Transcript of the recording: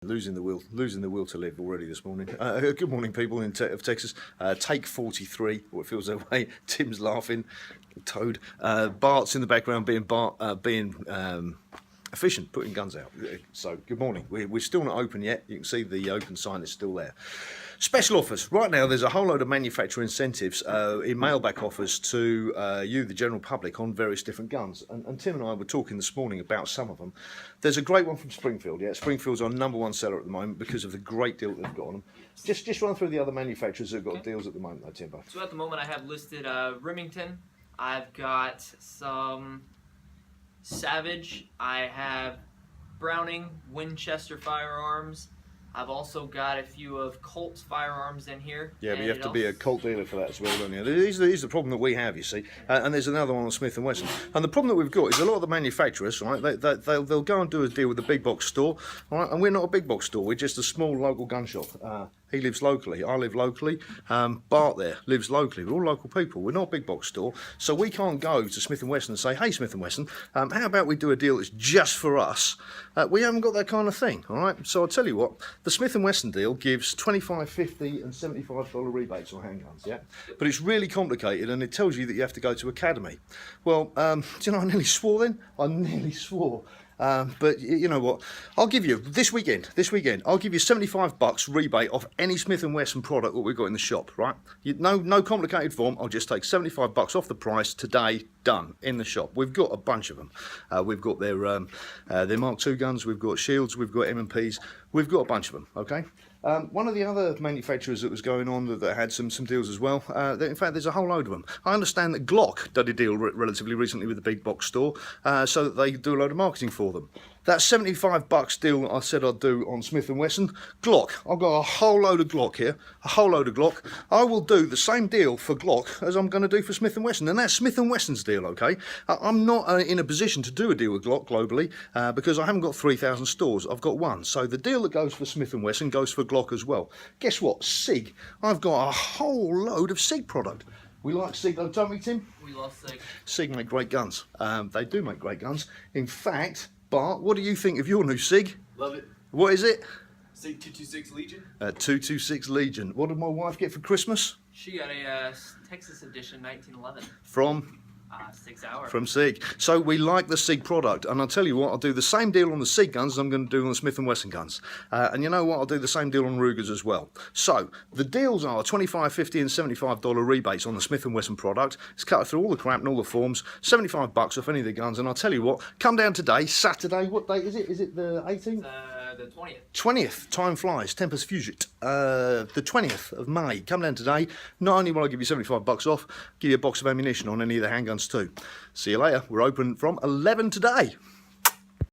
Losing the will to live already this morning. Good morning, people of Texas. Take 43, or it feels that way. Tim's laughing, Toad. Bart's in the background being efficient, putting guns out. So, good morning. We're still not open yet. You can see the open sign is still there. Special offers. Right now, there's a whole load of manufacturer incentives in mailback offers to you, the general public, on various different guns. And Tim and I were talking this morning about some of them. There's a great one from Springfield. Yeah, Springfield's our #1 seller at the moment because of the great deal that they've got on them. Just run through the other manufacturers that have got deals at the moment, though, Timbo. So at the moment, I have listed Remington. I've got some Savage. I have Browning, Winchester firearms. I've also got a few of Colt's firearms in here. Yeah, but you have to be a Colt dealer for that as well, don't you? Here's the problem that we have, you see. And there's another one on Smith & Wesson. And the problem that we've got is a lot of the manufacturers, right, they'll go and do a deal with a big box store, right? And we're not a big box store. We're just a small local gun shop. He lives locally. I live locally. Bart there lives locally. We're all local people. We're not a big box store. So we can't go to Smith & Wesson and say, hey, Smith & Wesson, how about we do a deal that's just for us? We haven't got that kind of thing, all right? So I'll tell you what, the Smith & Wesson deal gives $25, $50 and $75 rebates on handguns, yeah? But it's really complicated and it tells you that you have to go to Academy. Well, do you know, I nearly swore then? I nearly swore. But you know what? I'll give you this weekend. I'll give you $75 rebate off any Smith & Wesson product that we've got in the shop. Right? No complicated form. I'll just take $75 off the price today. Done in the shop. We've got a bunch of them. We've got their Mark II guns. We've got shields. We've got M&Ps. We've got a bunch of them. Okay. One of the other manufacturers that was going on that had some deals as well, in fact there's a whole load of them. I understand that Glock did a deal relatively recently with the big box store so that they do a load of marketing for them. That $75 deal I said I'd do on Smith & Wesson, Glock, I've got a whole load of Glock here, a whole load of Glock. I will do the same deal for Glock as I'm going to do for Smith & Wesson, and that's Smith & Wesson's deal, okay? I'm not in a position to do a deal with Glock globally because I haven't got 3,000 stores, I've got one. So the deal that goes for Smith & Wesson goes for Glock as well. Guess what? SIG. I've got a whole load of SIG product. We like SIG though, don't we, Tim? We love SIG. SIG make great guns. They do make great guns. In fact, Bart, what do you think of your new SIG? Love it. What is it? SIG 226 Legion. 226 Legion. What did my wife get for Christmas? She got a Texas edition 1911. From? 6 Hour. From SIG. So we like the SIG product, and I'll tell you what, I'll do the same deal on the SIG guns as I'm going to do on the Smith & Wesson guns. And you know what, I'll do the same deal on Rugers as well. So the deals are $25, $50 and $75 rebates on the Smith & Wesson product. It's cut through all the crap and all the forms. $75 off any of the guns, and I'll tell you what, come down today, Saturday, what date is it? Is it the 18th? The 20th. 20th, time flies, tempus fugit. The 20th of May, come down today. Not only will I give you $75 off, give you a box of ammunition on any of the handguns too. See you later. We're open from 11 today.